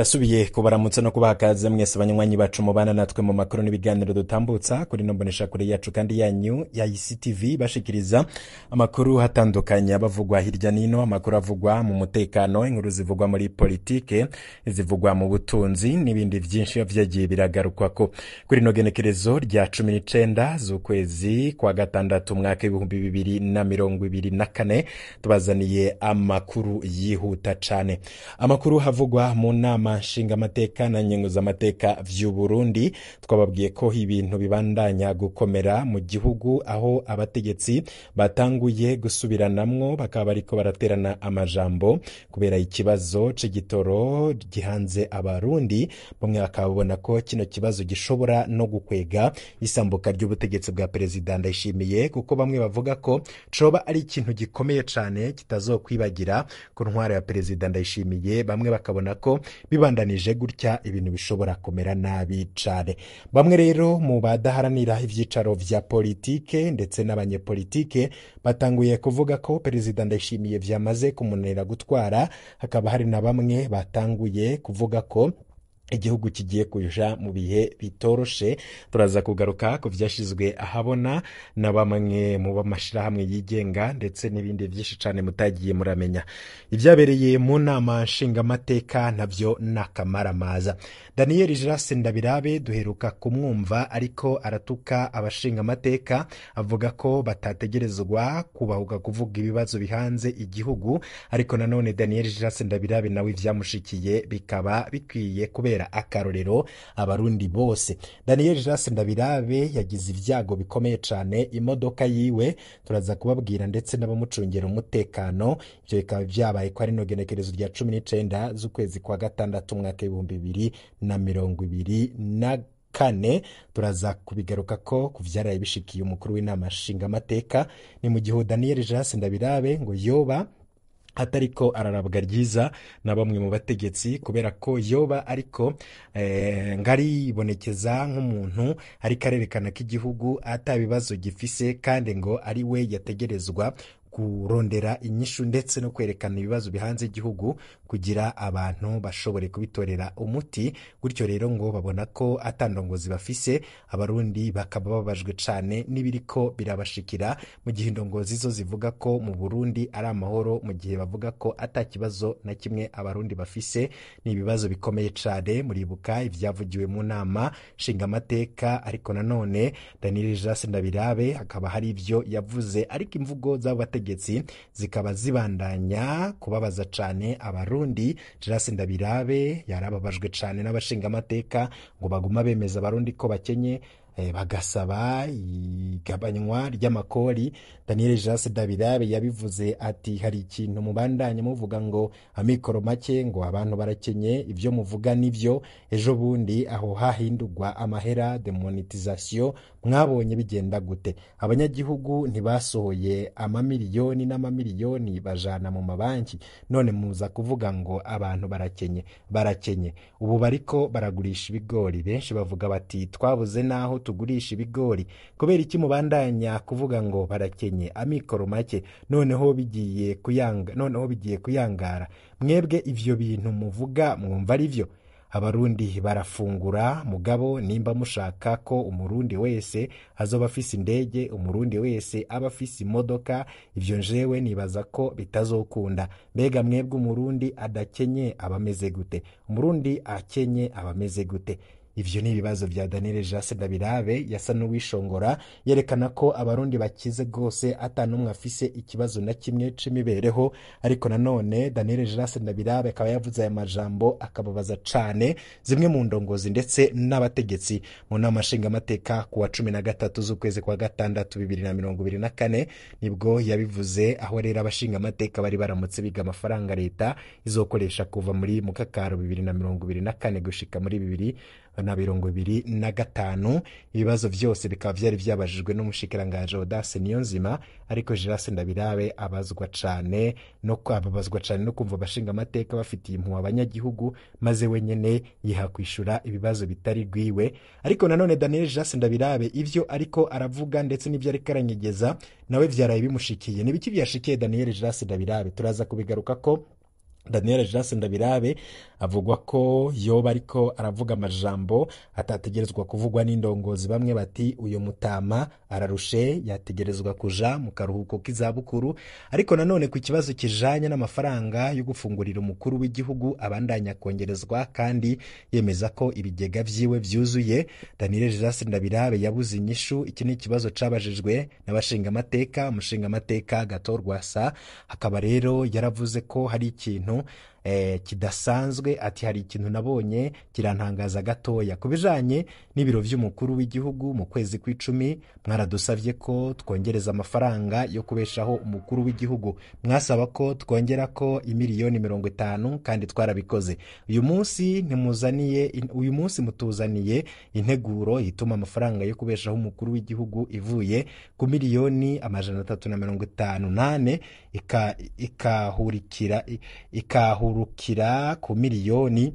Ndasubiye kubaramutsa no kubakaza mwese abanywanyi bacu mubana natwe mu makuru n'ibiganiro dutambutsa kuri nombonesha kure yacu kandi yanyu ya ICTV bashikiriza amakuru hatandukanye bavugwa hirya nino, amakuru avugwa mu mutekano, inkuru zivugwa muri politike, zivugwa mu butunzi n'ibindi vyinshi vyagiye biragarukwa ko kuri no genekerezo rya 19 z'ukwezi kwa gatandatu mwaka 2024 tubazaniye amakuru yihuta cane. Amakuru havugwa mu nama nshinga amateka na nyenguza amateka vy'u Burundi, twababwiye ko ibintu bibandanya gukomera mu gihugu, aho abategetsi batanguye gusubiranamwo bakaba bariko baraterana amajambo kubera ikibazo c'igitoro gihanze abarundi. Bamwe bakabona ko kino kibazo gishobora no gukwega isambuka ry'ubutegetsi bwa Perezida Ndayishimiye, kuko bamwe bavuga ko coba ari ikintu gikomeye cane kitazokwibagira ku ntwara ya Perezida Ndayishimiye. Bamwe bakabona ko bibandanije gutya ibintu bishobora kumera nabi cane. Bamwe rero mu badaharanira ivyicaro vya politike ndetse n'abanyepolitike batanguye kuvuga ko Perezida Ndayishimiye vyamaze kumunanira gutwara. Hakaba hari na bamwe batanguye kuvuga ko igihugu kigiye kuja mu bihe bitoroshe. Turaza kugaruka ku vyashizwe ahabona na bamwe mu bamashirahamwe yigenga ndetse n'ibindi vyinshi cane mutagiye muramenya. Ivyabereye mu nama nshingamateka navyo n'akamaramaza. Daniel Girase Ndabirabe duheruka kumwumva ariko aratuka abashingamateka, avuga ko batategerezwa kubahuka kuvuga ibibazo bihanze igihugu. Ariko nanone Daniel Girase Ndabirabe nawe ivyamushikiye bikaba bikwiye kubera akarorero abarundi bose. Daniel Girase Ndabirabe yagize ivyago bikomeye cane, imodoka yiwe turaza kubabwira ndetse n'abamucungera umutekano. Ivyo bikaba vyabaye ko ari no genekerezo rya 19 z'ukwezi kwa gatandatu mwaka 2024. Turaza kubigaruka ko kuvyaraye bishikiye umukuru w'inama nshingamateka. Ni mu gihe Daniel Girase Ndabirabe ngo yoba atariko ararabwa ryiza na bamwe mu bategetsi, kubera ko yoba ariko ngari ibonekeza nk'umuntu ariko arerekana ko igihugu atabibazo gifise, kandi ngo ari we yategerezwa kurondera inyishu ndetse no kwerekana ibibazo bihanze igihugu kugira abantu bashobore kubitorera umuti. Gutyo rero ngo babona ko atandongozi bafise, abarundi bakaba babajwe cane n'ibiriko birabashikira, mu gihe indongozi zo zivuga ko mu Burundi ari amahoro, mu gihe bavuga ko atakibazo na kimwe abarundi bafise. Ni ibibazo bikomeye cane. Muribuka ivyavugiwe mu nama nshingamateka, ariko nanone Daniel Girase Ndabirabe akaba hari ivyo yavuze, ariko imvugo z'abategetsi zikaba zibandanya kubabaza cane abarundi. Girase Ndabirabe yarababajwe cane n'abashingamateka ngo baguma bemeza abarundi ko bakenye, bagasaba igabanywa ry'amakori. Daniel Girase Ndabirabe yabivuze ati hari ikintu mubandanye muvuga ngo amikoro make, ngo abantu barakenye, ivyo muvuga nivyo. Ejo bundi aho hahindurwa amahera demonetisation, mwabonye bigenda gute? Abanyagihugu ntibasohoye amamiliyoni n'amamiliyoni bajana mu mabanki, none muza kuvuga ngo abantu barakenye. Ubu bariko baragurisha ibigori, benshi bavuga bati twabuze naho tugurisha ibigori. Kubera iki mubandanya kuvuga ngo barakenye, amikoro make, noneho bigiye kuyangara? Mwebwe ivyo bintu muvuga mwumva ari vyo? Abarundi barafungura mugabo, nimba mushaka ko umurundi wese azoba afise indege, umurundi wese aba afise imodoka, ivyo njewe nibaza ko bitazokunda. Mbega mwebwe umurundi adakenye abameze gute? Umurundi akenye abameze gute? Ivyo ni ibibazo vya Daniel Girase Ndabirabe. Yasa n'uwishongora, yerekana ko abarundi bakize gose atanumwe afise ikibazo na kimwe c'imibereho. Ariko nanone Daniel Girase Ndabirabe akaba yavuze aya majambo akababaza cane zimwe mu ndongozi ndetse n'abategetsi mu nama nshingamateka ku wa 13 z'ukwezi kwa gatandatu 2024. Nibwo yabivuze, aho rero abashingamateka bari baramutse biga amafaranga leta izokoresha kuva muri mukakaro 2024 gushika muri 2025. Ibibazo vyose bikaba vyari vyabajijwe n'umushikiranganje Audace Niyonzima, ariko Girase Ndabirabe abazwa cane no kumva abashingamateka bafitiye impuhwe abanyagihugu, maze wenyene yiha kwishura ibibazo bitari gwiwe. Ariko nanone Daniel Girase Ndabirabe ivyo ariko aravuga ndetse n'ivyo ariko aranyegeza nawe vyaraye bimushikiye. Nibiki vyashikiye Daniel Girase Ndabirabe? Turaza kubigaruka ko Daniel Jase Ndabirabe avugwa ko yoba ariko aravuga amajambo atategerezwa kuvugwa n'indongozi. Bamwe bati uyu mutama ararushe, yategerezwa kuja mu karuhuko k'izabukuru. Ariko nanone ku kibazo kijanye n'amafaranga yo gufungurira umukuru w'igihugu abandanya kongerezwa kandi yemeza ko ibigega vyiwe vyuzuye, Daniel Jase Ndabirabe yabuze inyishu. Iki ni ikibazo cabajijwe n'abashinga amateka, umushinga amateka Gator Rwasa hakaba rero yaravuze ko hari ikintu kidasanzwe, ati hari ikintu nabonye kirantangaza gatoya ku bijanye n'ibiro vy'umukuru w'igihugu. Mu kwezi kw'icumi mwaradusavye ko twongereza amafaranga yo kubeshaho umukuru w'igihugu, mwasaba ko twongera ko imiliyoni 50 kandi twarabikoze. Uyu munsi mutuzaniye integuro ituma amafaranga yo kubeshaho umukuru w'igihugu ivuye ku miliyoni 358 ikahurukira ku miliyoni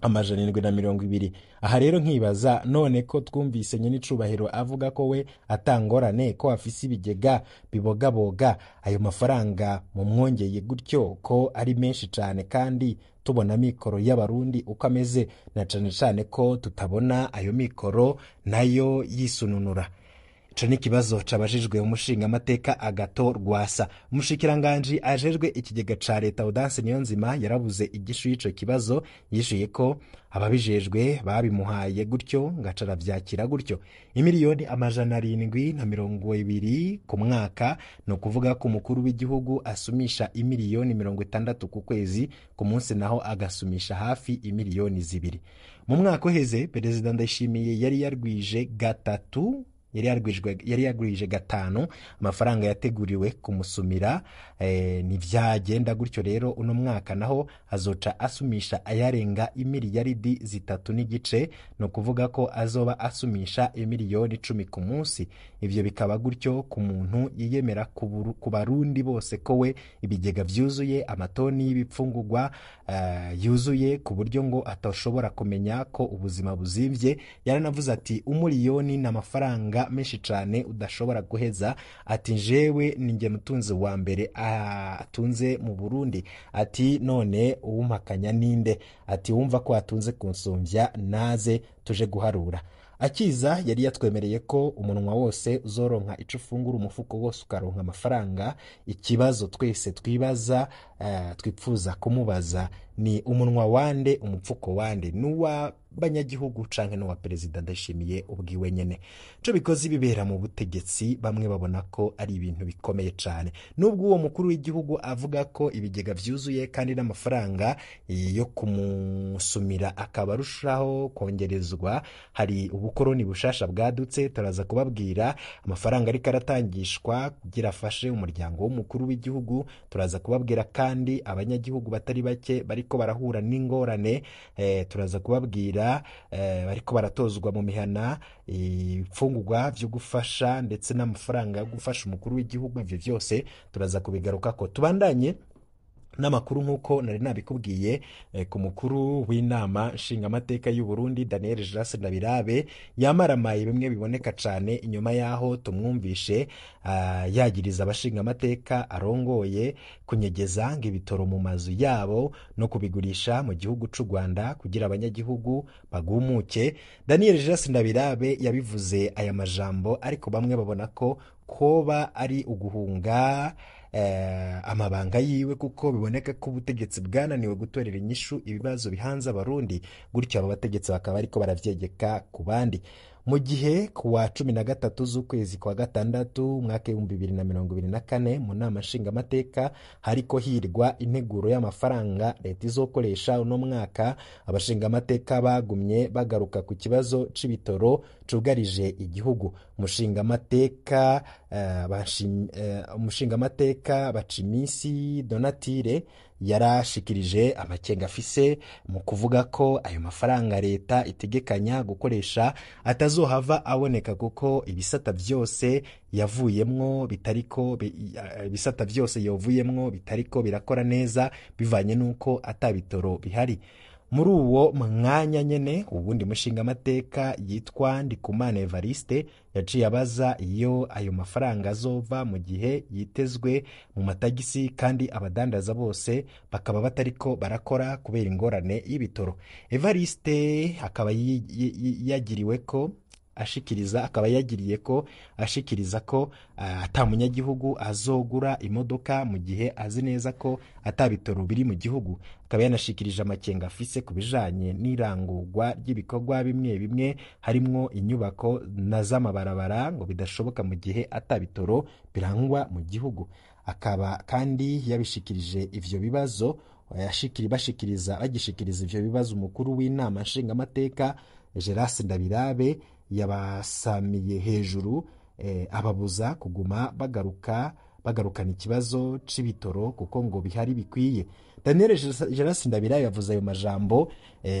720. Aha rero nkibaza, none ko twumvise nyine icubahiro avuga ko we atangorane, ko afise ibigega bibogaboga, ayo mafaranga mu mwongeye gutyo ko ari menshi cane kandi tubona mikoro y'abarundi uko ameze, na cane cane ko tutabona ayo mikoro nayo yisununura. Ico ni kibazo cabajijwe umushinga amateka Agathon Rwasa. Umushikiranganji ajejwe ikigega ca leta Audace Niyonzima yarabuze igishu y'ico kibazo, yishuye ko ababijejwe babimuhaye gutyo ngacara vyakira gutyo. Imiliyoni 720 ku mwaka, no kuvuga ko umukuru w'igihugu asumisha imiliyoni 60 ku kwezi, ku munsi naho agasumisha hafi imiliyoni 2. Mu mwaka uheze Perezida Ndayishimiye yari yarwije gatanu amafaranga yateguriwe kumusumira. Nivyagenda gutyo rero uno mwaka naho azoca asumisha ayarenga imiliyaridi 3 no kuvuga ko azoba asumisha imiliyoni 10 ku munsi. Ivyo bikaba gutyo ku muntu yiyemera ku barundi bose ko we ibigega vyuzuye, amatoni y'ibipfungurwa yuzuye ku buryo ngo atashobora kumenya ko ubuzima buzimvye. Yaranavuze ati umuliyoni n'amafaranga menshi cane udashobora guheza, ati jewe ninjye mutunzi wa mbere atunze mu Burundi, ati none uwumpakanya ninde, ati wumva ko atunze kunsumvya naze tuje guharura. Akiza yari yatwemereye ko umunwa wose uzoronka ico ufungura, umufuko wose ukaronka amafaranga. Ikibazo twese twibaza twipfuza kumubaza ni umunwa wande, umupfuko wande, nuwa banyagihugu canke no wa Perezida Ndayishimiye ubwiwe nyene. Co bikoze bibera mu butegetsi, bamwe babona ko ari ibintu bikomeye cane. Nubwo uwo mukuru w'igihugu avuga ko ibigega vyuzuye kandi n'amafaranga yo kumusumira akaba arushaho kongerezwa, hari ubukoroni bushasha bwadutse. Turaza kubabwira amafaranga ariko aratangishwa kugira afashe umuryango w'umukuru w'igihugu. Turaza kubabwira kandi abanyagihugu batari bake bariko barahura n'ingorane. Turaza kubabwira bariko baratozwa mu mihana ifungurwa vyo gufasha ndetse n'amafaranga yo gufasha umukuru w'igihugu. Ivyo vyose turaza kubigaruka ko tubandanye n'amakuru nk'uko nari nabikubwiye ku mukuru w'inama nshingamateka y'u Burundi Daniel Jase Ndabirabe. Yamaramaye bimwe biboneka cane inyuma yaho tumwumvishe yagiriza abashingamateka arongoye kunyegeza ng'ibitoro mu mazu yabo no kubigurisha mu gihugu c'u Rwanda kugira abanyagihugu bagumuke. Daniel Jase Ndabirabe yabivuze aya majambo, ariko bamwe babona ko koba ari uguhunga amabanga yiwe, kuko biboneka ko ubutegetsi bwananiwe gutorera inyishu ibibazo bihanze abarundi, gutyo aba bategetsi bakaba ariko baravyegeka ku bandi. Mu gihe kuwa 13 z'ukwezi kwa gatandatu umwaka 2024 mu nama nshingamateka hariko hirwa integuro y'amafaranga leta izokoresha uno mwaka, abashingamateka bagumye bagaruka ku kibazo c'ibitoro cugarije igihugu. Umushingamateka Bacimisi Donatire yarashikirije amakenga afise mu kuvuga ko ayo mafaranga leta itegekanya gukoresha atazohava aboneka, kuko ibisata vyose yavuyemwo bitariko birakora neza bivanye nuko atabitoro bihari. muri uwo mwanya nyene uwundi mushingamateka yitwa Ndikumana Evariste yaciye abaza iyo ayo mafaranga azova mu gihe yitezwe mu matagisi kandi abadandaza bose bakaba batariko barakora kubera ingorane y'ibitoro. Evariste akaba yagiriye ko ashikiriza ko ata munyagihugu azogura imodoka mu gihe azi neza ko atabitoro biri mu gihugu. Akaba yanashikirije amakenga afise ku bijanye n'irangurwa ry'ibikorwa bimwe bimwe harimwo inyubako na z'amabarabara ngo bidashoboka mu gihe atabitoro birangwa mu gihugu. Akaba kandi yabishikirije ivyo bibazo bagishikiriza ivyo bibazo umukuru w'inama nshingamateka Gerace Ndabirabe yabasamiye hejuru ababuza kuguma bagarukana ikibazo c'ibitoro kuko ngo bihari bikwiye. Daniel Gerace Ndabirabe yavuze ayo majambo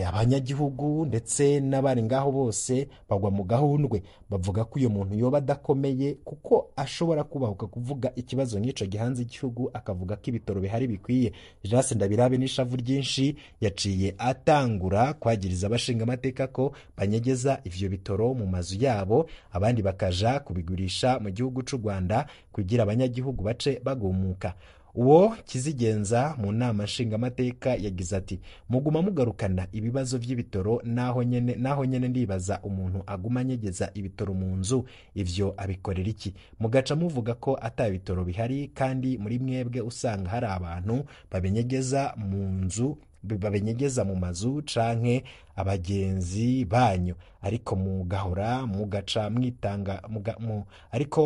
abanyagihugu ndetse n'abari ngaho bose bagwa mu gahundwe bavuga ko uyo muntu yoba adakomeye kuko ashobora kubahuka kuvuga ikibazo nk'ico gihanze igihugu akavuga ko ibitoro bihari bikwiye. Gerace Ndabirabe n'ishavu ryinshi yaciye atangura kwagiriza abashinga amateka ko banyegeza ivyo bitoro mu mazu yabo abandi bakaja kubigurisha mu gihugu c'u Rwanda kugira abanyagihugu bace bagumuka. Uwo Kizigenza mu nama nshingamateka yagize ati muguma mugarukana ibibazo vy'ibitoro naho nyene ndibaza umuntu aguma anyegeza ibitoro mu nzu ivyo abikorera iki? Mugaca muvuga ko ata bitoro bihari kandi muri mwebwe usanga hari abantu babinyegeza mu mazu canke abagenzi banyu ariko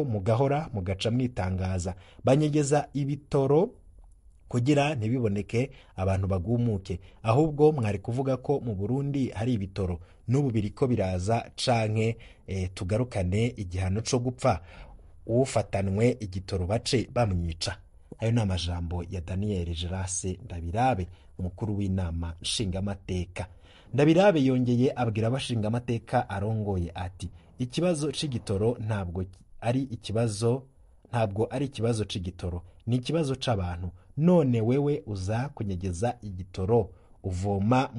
mugahora mugaca mwitangaza banyegeza ibitoro kugira ntibiboneke abantu bagumuke. Ahubwo mwari kuvuga ko mu Burundi hari ibitoro n'ubu biriko biraza canke tugarukane igihano co gupfa ufatanwe igitoro bace bamwica. Ayo ni amajambo ya Daniel Gerace Ndabirabe umukuru w'inama nshingamateka. Ndabirabe yongeye abwira abashinga amateka arongoye ati ikibazo c'igitoro ntabwo ari ikibazo c'igitoro ni ikibazo c'abantu. None wewe uza kunyegeza igitoro uvoma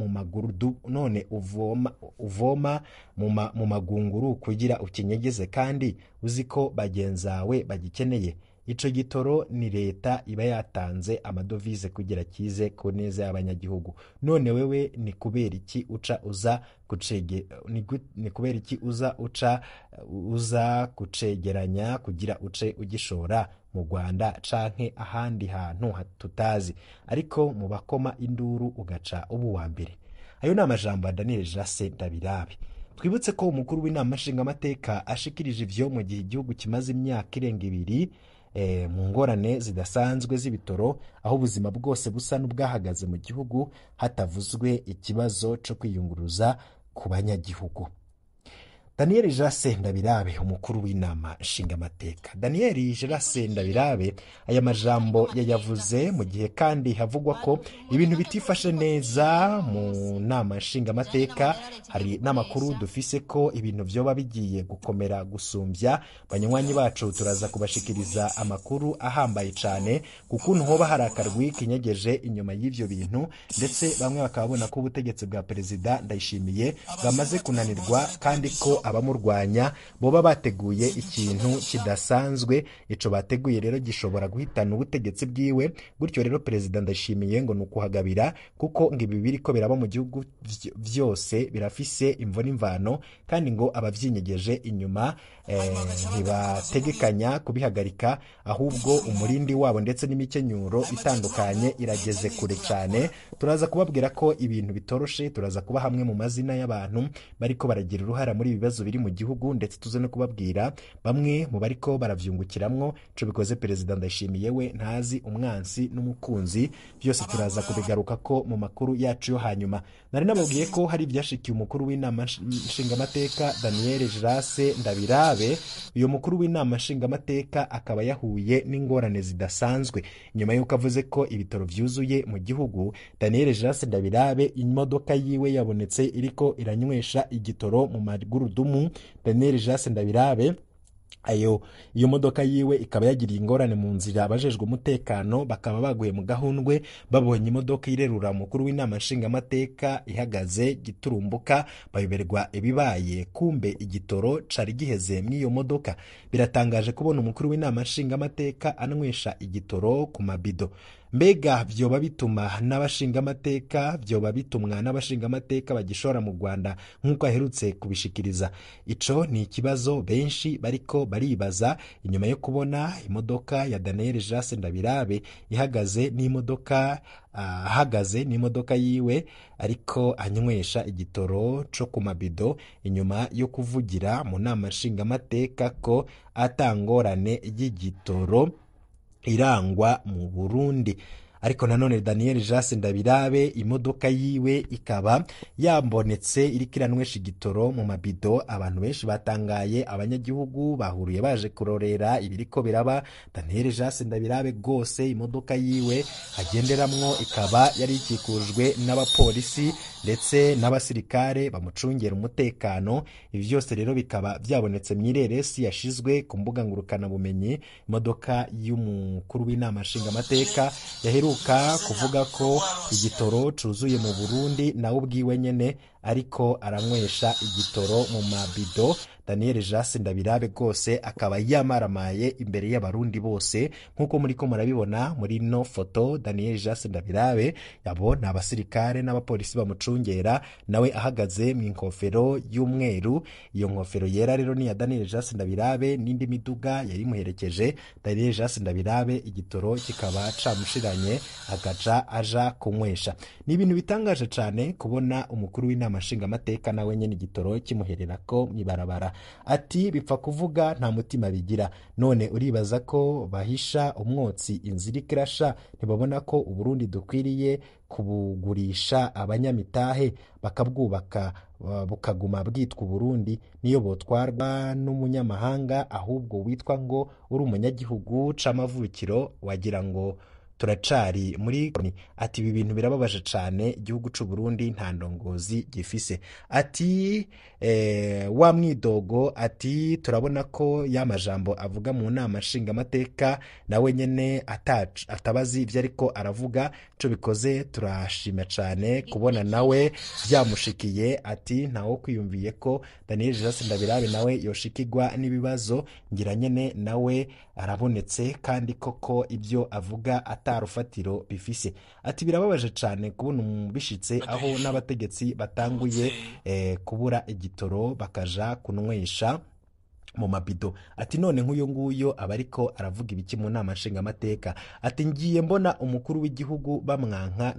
mu magunguru kugira ukinyegeze kandi uziko bagenzawe bagikeneye. Ico gitoro ni leta iba yatanze amadovize kugira kize ku neza y'abanyagihugu. None wewe ni kubera iki uza kucegeranya kugira uce ugishora mu Rwanda canke ahandi hantu tutazi ariko mu bakoma induru ugaca ubu wa mbere. Ayo ni amajambo ya Daniel Gerace Ndabirabe. Twibutse ko umukuru w'inama nshingamateka ashikirije ivyo mu gihe igihugu kimaze imyaka irenga 2 mu ngorane zidasanzwe z'ibitoro aho ubuzima bwose busa n'ubwahagaze mu gihugu hatavuzwe ikibazo cyo kwiyunguruza ku banyagihugu. Daniel Gerace Ndabirabe umukuru w'inama nshingamateka. Daniel Gerace Ndabirabe aya majambo yayavuze mu gihe kandi havugwa ko ibintu bitifashe neza mu nama nshingamateka. Hari n'amakuru dufise ko ibintu vyoba bigiye gukomera gusumbya. Banywanyi bacu turaza kubashikiriza amakuru ahambaye cane kukuntu hoba hari akarwi kinyegeje inyuma y'ivyo bintu ndetse bamwe bakabona ko ubutegetsi bwa Perezida Ndayishimiye bwamaze kunanirwa kandi ko abamurwanya boba bateguye ikintu kidasanzwe. Ico bateguye rero gishobora guhitana ubutegetsi bwiwe. Gutyo rero Perezida Ndayishimiye ngo nukuhagabira kuko ngo ibi biriko biraba mu gihugu vyose birafise imvo n'imvano kandi ngo abavyinyegeje inyuma ntibategekanya kubihagarika ahubwo umurindi wabo ndetse n'imikenyuro itandukanye irageze kure cyane. Turaza kubabwira ko ibintu bitoroshe, turaza kuba hamwe mu mazina y'abantu bariko baragira uruhara muri ibibazo biri mu gihugu ndetse tuze no kubabwira bamwe mu bariko baravyungukiramwo. Ico bikoze Perezida Ndayishimiye we ntazi umwansi n'umukunzi, byose turaza kubigaruka ko mu makuru yacu yo hanyuma. Nari nababwiye ko hari ibyashikiye umukuru w'inama nshingamateka Daniel Gerace Ndabirabe. Uyu mukuru w'inama nshingamateka akaba yahuye n'ingorane zidasanzwe nyuma y'uko avuze ko ibitoro vyuzuye mu gihugu. Daniel Gerace Ndabirabe imodoka yiwe yabonetse iriko iranywesha igitoro mu magurudumu. Daniel Gerace Ndabirabe iyo modoka yiwe ikaba yagiriye ingorane mu nzira. Abajejwe umutekano bakaba baguye mu gahundwe babonye imodoka irerura umukuru w'inama nshingamateka ihagaze giturumbuka, bayoberwa ibibaye, kumbe igitoro cari giheze mw'iyo modoka. Biratangaje kubona umukuru w'inama nshingamateka anywesha igitoro ku mabido. Mbega vyoba bitumwa n'abashingamateka bagishora mu Rwanda nk'uko aherutse kubishikiriza? Ico ni ikibazo benshi bariko baribaza inyuma yo kubona imodoka ya Daniel Jase Ndabirabe ihagaze n'imodoka yiwe ariko anywesha igitoro co ku mabido, inyuma yo kuvugira mu nama nshingamateka ko atangorane y'igitoro irangwa mu Burundi. Ariko nanone Daniel Jase Ndabirabe imodoka yiwe ikaba yambonetse iriko iranywesha igitoro mu mabido. Abantu benshi batangaye, abanyagihugu bahuruye baje kurorera ibiriko biraba. Daniel Jase Ndabirabe gose imodoka yiwe agenderamwo ikaba yari ikikujwe n'abapolisi ndetse n'abasirikare bamucungera umutekano. Ibi vyose rero bikaba vyabonetse mw'ireresi yashizwe ku mbuga ngurukana bumenyi. Imodoka y'umukuru w'inama nshingamateka yaheruka kuvuga ko igitoro cuzuye mu Burundi, nawe ubwiwe nyene ariko aranywesha igitoro mu mabido. Daniel Jase Ndabirabe gose akaba yamaramaye imbere y'abarundi bose nk'uko muriko murabibona muri no foto. Daniel Jase Ndabirabe yabona abasirikare n'abapolisi bamucungera, nawe ahagaze mu inkofero y'umweru. Iyo nkofero yera rero ni ya Daniel Jase Ndabirabe, n'indi miduga yari muherekeje Daniel Jase Ndabirabe igitoro kikaba camushiranye agaca aja kunywesha. Ni ibintu bitangaje cane kubona umukuru w'inama nshingamateka nawe nyene igitoro kimuhererako mw'ibarabara. Ati bipfa kuvuga nta mutima bigira. None uribaza ko bahisha umwotsi inzira ikirasha? Ntibabona ko Uburundi dukwiriye kubugurisha abanyamitahe bakabwubaka bukaguma bwitwa Uburundi, niyo botwarwa n'umunyamahanga ahubwo witwa ngo uri umunyagihugu c'amavukiro wagira ngo turacari muri koloni. Ati ibi bintu birababaje cane, igihugu c'u Burundi nta ndongozi gifise. Ati wa mwidogo, ati turabona ko y'amajambo avuga mu nama nshingamateka nawe nyene atabazi ivyo ariko aravuga. Ico bikoze turashima cane kubona nawe vyamushikiye. Ati ntawo kwiyumviye ko Daniel Jase Ndabirabe nawe yoshikirwa n'ibibazo, ngira nyene nawe arabonetse kandi koko ibyo avuga atarufatiro bifise. Ati birababaje cane kubona bishitse aho n'abategetsi batanguye kubura igitoro bakaja kunywesha mu mabido. Ati none nk'uyo nguyo aba ariko aravuga ibiki mu nama nshingamateka? Ati ngiye mbona umukuru w'igihugu bamwanka,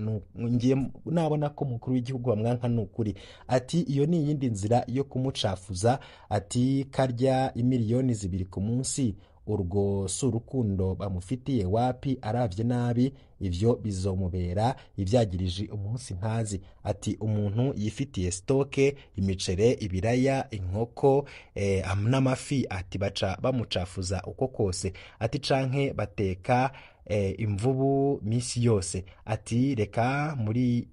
nabona ko umukuru w'igihugu bamwanka n'ukuri. Ati iyo ni iyindi nzira yo kumucafuza. Ati karya imiliyoni 2 ku munsi, urwo si urukundo bamufitiye wapi? Aravye nabi ivyo bizomubera ivyagirije umunsi ntazi. Ati umuntu yifitiye stoke imicere, ibiraya, inkoko n'amafi, ati baca bamucafuza uko kose. Ati canke bateka imvubu misi yose. Ati reka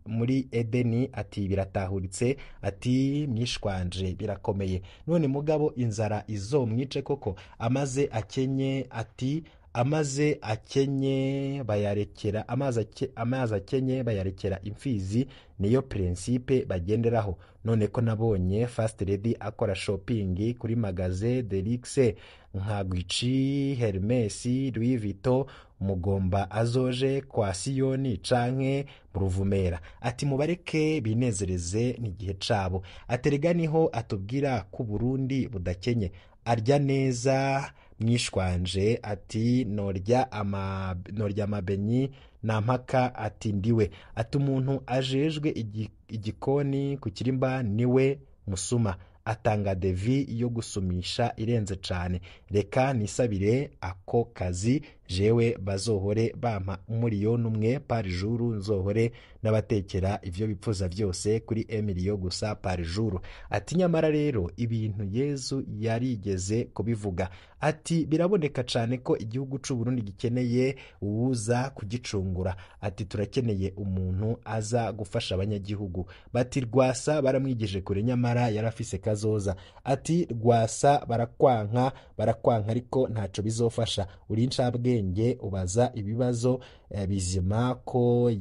muri Edeni, ati biratahuritse, ati mwishwanje birakomeye. None mugabo inzara izomwice koko? Amaze akenye, ati amazi akenye bayarekera imfizi, niyo principe bagenderaho. None ko nabonye First Lady akora shopping kuri magaze Delixe nka Gucci, Hermes, Louis Vuitton, mugomba azoje kwa Siyoni canke mu Ruvumera. Ati mubareke binezereze n'igihe cabo. Aterega niho atubwira ko Burundi budakenye, arya neza mwishwanje. Ati norya amabenyi na mpaka. Ati ndiwe. Ati umuntu ajejwe igikoni ku Kirimba niwe musuma, atanga devi yo gusumisha irenze cane. Reka nisabire ako kazi jewe bazohore bampa umuriyoni umwe par jour, nzohore n'abatekera ivyo bipfuza byose kuri emiliyo gusa par jour. Ati nyamara rero ibintu Yezu yarigeze kubivuga, ati biraboneka cyane ko igihugu c'u Burundi gikeneye uwuza kugicungura. Ati turakeneye umuntu aza gufasha abanyagihugu. Bati Rwasa baramwigije kure nyamara yarafise kazoza. Ati Rwasa barakwanka ariko ntaco bizofasha, uri incabwenge ubaza ibibazo bizima ko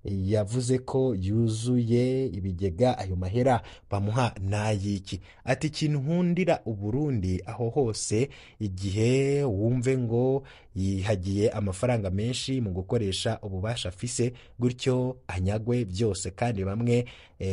yavuze ko yuzuye ibigega, ayo mahera bamuha nayiki. Ati ikintu nkundira Uburundi aho hose igihe wumve ngo yihagiye amafaranga menshi mu gukoresha ububasha afise gutyo anyagwe byose, kandi bamwe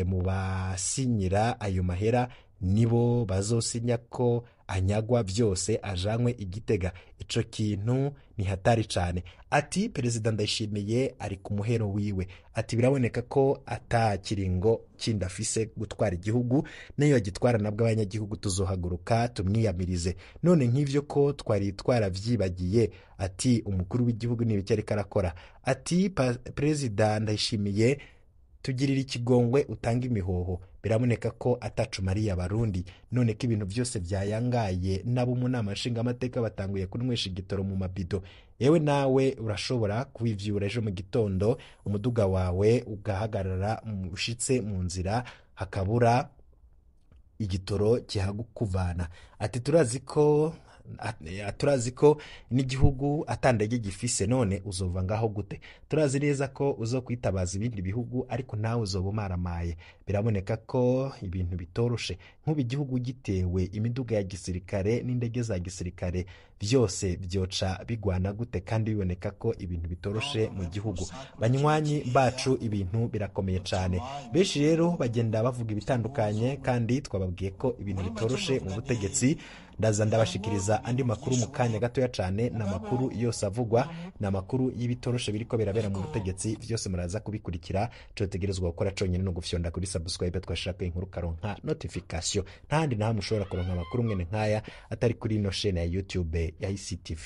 mu basinyira ayo mahera nibo bazosinya ko anyagwa byose ajanywe igitega. Ico kintu ni hatari cane. Ati perezida Ndayishimiye ari ku muhero wiwe. Ati biraboneka ko atakiringo kindi afise gutwara igihugu, niyo agitwara nabwo abanyagihugu tuzohaguruka tumwiyamirize. None nk'ivyo ko twari twaravyibagiye, ati umukuru w'igihugu ni biki ariko arakora. Ati perezida Ndayishimiye tugirira ikigongwe utanga imihoho, biraboneka ko atacumariye abarundi. None ko ibintu byose byayangaye, nabo mu nama nshingamateka batanguye kunywesha igitoro mu mabido. Yewe nawe urashobora kubivyura ejo mu gitondo umuduga wawe ugahagarara ushitse mu nzira hakabura igitoro kihagukuvana. Ati turazi ko n'igihugu atandege gifise, none uzova ngaho gute? Turazi neza ko uzokwitabaza ibindi bihugu ariko nawe uzoba umaramaye. Biraboneka ko ibintu bitoroshe, nk'ubu igihugu gitewe imiduga ya gisirikare n'indege za gisirikare byose byoca bigwana gute? Kandi biboneka ko ibintu bitoroshe mu gihugu. Banywanyi bacu ibintu birakomeye cyane. Benshi rero bagenda bavuga ibitandukanye, kandi twababwiye ko ibintu bitoroshe mu butegetsi. Ndaza ndabashikiriza andi makuru mu kanya gatoya cyane, na makuru yose avugwa, na makuru y'ibitoroshe biriko birabera mu butegetsi, byose muraza kubikurikira. Cyo tegerezwa gukora cyonyine no gufyonda kuri subscribe twashaka inkuru karonka notification. Ntandi naho mushobora kuronka amakuru mwene nkaya atari kuri ino chaîne ya YouTube ya ICTV.